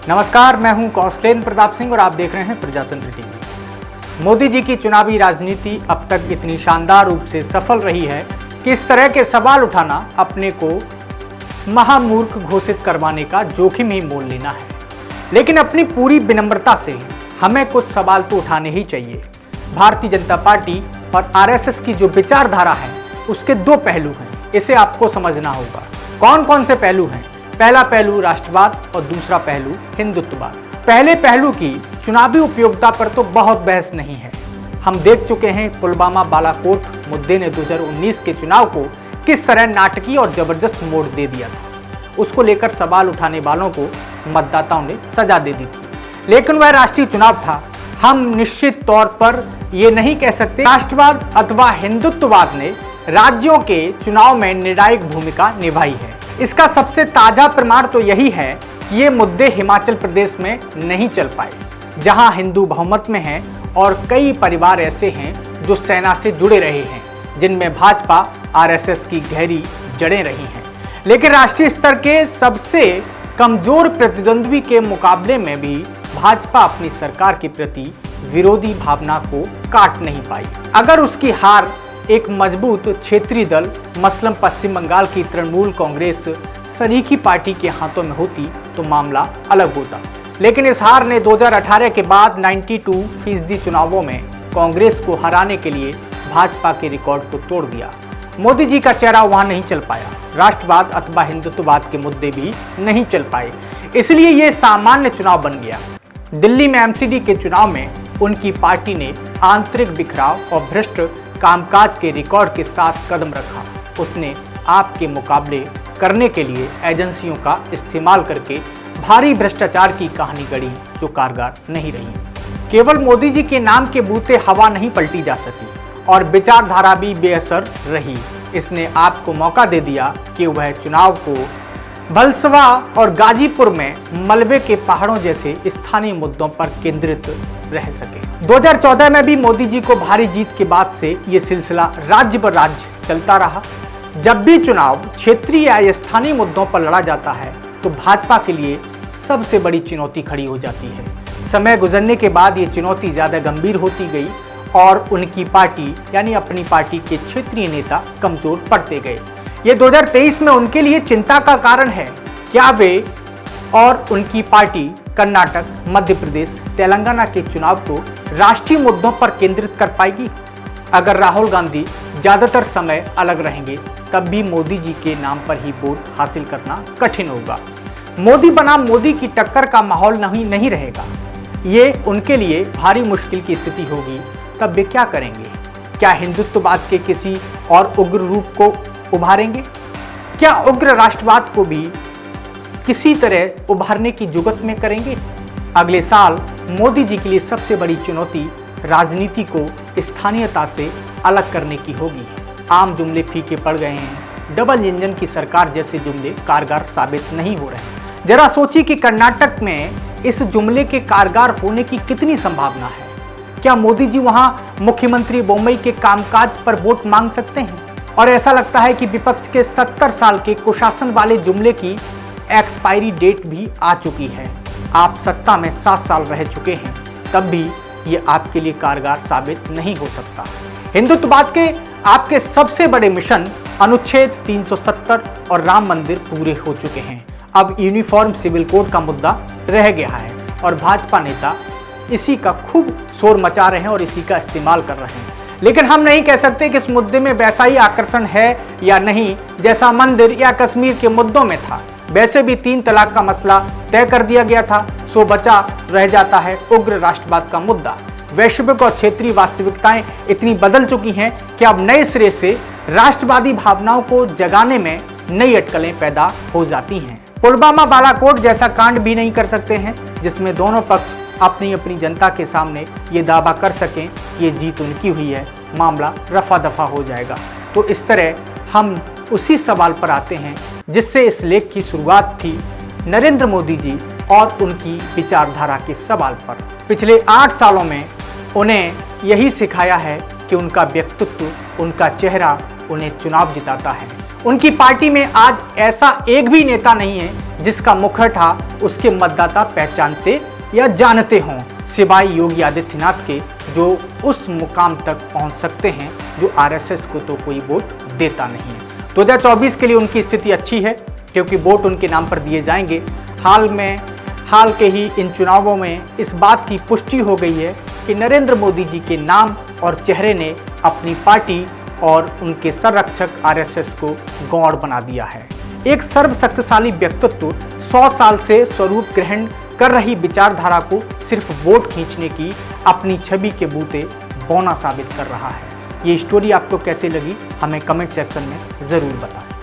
नमस्कार, मैं हूं कौशलेंद्र प्रताप सिंह और आप देख रहे हैं प्रजातंत्र टीवी। मोदी जी की चुनावी राजनीति अब तक इतनी शानदार रूप से सफल रही है कि इस तरह के सवाल उठाना अपने को महामूर्ख घोषित करवाने का जोखिम ही मोल लेना है। लेकिन अपनी पूरी विनम्रता से हमें कुछ सवाल तो उठाने ही चाहिए। भारतीय जनता पार्टी और आरएसएस की जो विचारधारा है उसके दो पहलू हैं, इसे आपको समझना होगा। कौन कौन से पहलू हैं? पहला पहलू राष्ट्रवाद और दूसरा पहलू हिंदुत्ववाद। पहले पहलू की चुनावी उपयोगिता पर तो बहुत बहस नहीं है। हम देख चुके हैं पुलवामा बालाकोट मुद्दे ने 2019 के चुनाव को किस तरह नाटकीय और जबरदस्त मोड़ दे दिया था। उसको लेकर सवाल उठाने वालों को मतदाताओं ने सजा दे दी थी, लेकिन वह राष्ट्रीय चुनाव था। हम निश्चित तौर पर ये नहीं कह सकते राष्ट्रवाद अथवा हिंदुत्ववाद ने राज्यों के चुनाव में निर्णायक भूमिका निभाई है। इसका सबसे ताजा प्रमाण तो यही है कि ये मुद्दे हिमाचल प्रदेश में नहीं चल पाए, जहां हिंदू बहुमत में हैं और कई परिवार ऐसे हैं जो सेना से जुड़े रहे हैं, जिनमें भाजपा आरएसएस की गहरी जड़ें रही हैं। लेकिन राष्ट्रीय स्तर के सबसे कमजोर प्रतिद्वंद्वी के मुकाबले में भी भाजपा अपनी सरकार के प्रति विरोधी भावना को काट नहीं पाई। अगर उसकी हार एक मजबूत क्षेत्रीय दल मसलन पश्चिम बंगाल की तृणमूल कांग्रेस सरीखी पार्टी के हाथों में होती तो मामला अलग होता। लेकिन इस हार ने 2018 के बाद 92% चुनावों में कांग्रेस को हराने के लिए भाजपा के रिकॉर्ड को तोड़ दिया। मोदी जी का चेहरा वहां नहीं चल पाया। राष्ट्रवाद अथवा हिंदुत्ववाद के मुद्दे भी नहीं चल पाए, इसलिए ये सामान्य चुनाव बन गया। दिल्ली में एमसीडी के चुनाव में उनकी पार्टी ने आंतरिक बिखराव और भ्रष्ट कामकाज के रिकॉर्ड के साथ कदम रखा। उसने आपके मुकाबले करने के लिए एजेंसियों का इस्तेमाल करके भारी भ्रष्टाचार की कहानी गढ़ी, जो कारगर नहीं रही। केवल मोदी जी के नाम के बूते हवा नहीं पलटी जा सकी और विचारधारा भी बेअसर रही। इसने आपको मौका दे दिया कि वह चुनाव को भलसवा और गाजीपुर में मलबे के पहाड़ों जैसे स्थानीय मुद्दों पर केंद्रित रह सके। 2014 में भी मोदी जी को भारी जीत के बाद से ये सिलसिला राज्य पर राज्य चलता रहा। जब भी चुनाव क्षेत्रीय या स्थानीय मुद्दों पर लड़ा जाता है तो भाजपा के लिए सबसे बड़ी चुनौती खड़ी हो जाती है। समय गुजरने के बाद ये चुनौती ज्यादा गंभीर होती गई और उनकी पार्टी यानी अपनी पार्टी के क्षेत्रीय नेता कमजोर पड़ते गए। ये 2023 में उनके लिए चिंता का कारण है। क्या वे और उनकी पार्टी कर्नाटक, मध्य प्रदेश, तेलंगाना के चुनाव को राष्ट्रीय मुद्दों पर केंद्रित कर पाएगी? अगर राहुल गांधी ज्यादातर समय अलग रहेंगे तब भी मोदी जी के नाम पर ही वोट हासिल करना कठिन होगा। मोदी बनाम मोदी की टक्कर का माहौल नहीं रहेगा। ये उनके लिए भारी मुश्किल की स्थिति होगी। तब वे क्या करेंगे? क्या हिंदुत्ववाद के किसी और उग्र रूप को उभारेंगे? क्या उग्र राष्ट्रवाद को भी किसी तरह उभारने की जुगत में करेंगे? अगले साल मोदी जी के लिए सबसे बड़ी चुनौती राजनीति को स्थानीयता से अलग करने की होगी। आम जुमले फीके पड़ गए हैं। डबल इंजन की सरकार जैसे जुमले कारगर साबित नहीं हो रहे। जरा सोचिए कि कर्नाटक में इस जुमले के कारगर होने की कितनी संभावना है। क्या मोदी जी वहां मुख्यमंत्री बोम्मई के कामकाज पर वोट मांग सकते हैं? और ऐसा लगता है कि विपक्ष के 70 साल के कुशासन वाले जुमले की एक्सपायरी डेट भी आ चुकी है। आप सत्ता में 7 साल रह चुके हैं, तब भी ये आपके लिए कारगर साबित नहीं हो सकता। हिंदुत्ववाद के आपके सबसे बड़े मिशन अनुच्छेद 370 और राम मंदिर पूरे हो चुके हैं। अब यूनिफॉर्म सिविल कोड का मुद्दा रह गया है और भाजपा नेता इसी का खूब शोर मचा रहे हैं और इसी का इस्तेमाल कर रहे हैं। लेकिन हम नहीं कह सकते कि इस मुद्दे में वैसा ही आकर्षण है या नहीं जैसा मंदिर या कश्मीर के मुद्दों में था। वैसे भी 3 तलाक का मसला तय कर दिया गया था, सो बचा रह जाता है उग्र राष्ट्रवाद का मुद्दा। वैश्विक और क्षेत्रीय वास्तविकताएं इतनी बदल चुकी हैं कि अब नए सिरे से राष्ट्रवादी भावनाओं को जगाने में नई अटकलें पैदा हो जाती हैं। पुलवामा बालाकोट जैसा कांड भी नहीं कर सकते हैं जिसमें दोनों पक्ष अपनी अपनी जनता के सामने ये दावा कर सकें कि ये जीत उनकी हुई है, मामला रफा दफा हो जाएगा। तो इस तरह हम उसी सवाल पर आते हैं जिससे इस लेख की शुरुआत थी, नरेंद्र मोदी जी और उनकी विचारधारा के सवाल पर। पिछले 8 सालों में उन्हें यही सिखाया है कि उनका व्यक्तित्व, उनका चेहरा उन्हें चुनाव जिताता है। उनकी पार्टी में आज ऐसा एक भी नेता नहीं है जिसका मुखौटा उसके मतदाता पहचानते या जानते हों, सिवाय योगी आदित्यनाथ के, जो उस मुकाम तक पहुंच सकते हैं जो आरएसएस को तो कोई वोट देता नहीं है। 2024 के लिए उनकी स्थिति अच्छी है क्योंकि वोट उनके नाम पर दिए जाएंगे। हाल के ही इन चुनावों में इस बात की पुष्टि हो गई है कि नरेंद्र मोदी जी के नाम और चेहरे ने अपनी पार्टी और उनके संरक्षक आरएसएस को गौड़ बना दिया है। एक सर्वशक्तिशाली व्यक्तित्व 100 साल से स्वरूप ग्रहण कर रही विचारधारा को सिर्फ वोट खींचने की अपनी छवि के बूते बौना साबित कर रहा है। ये स्टोरी आपको कैसे लगी हमें कमेंट सेक्शन में ज़रूर बताएं।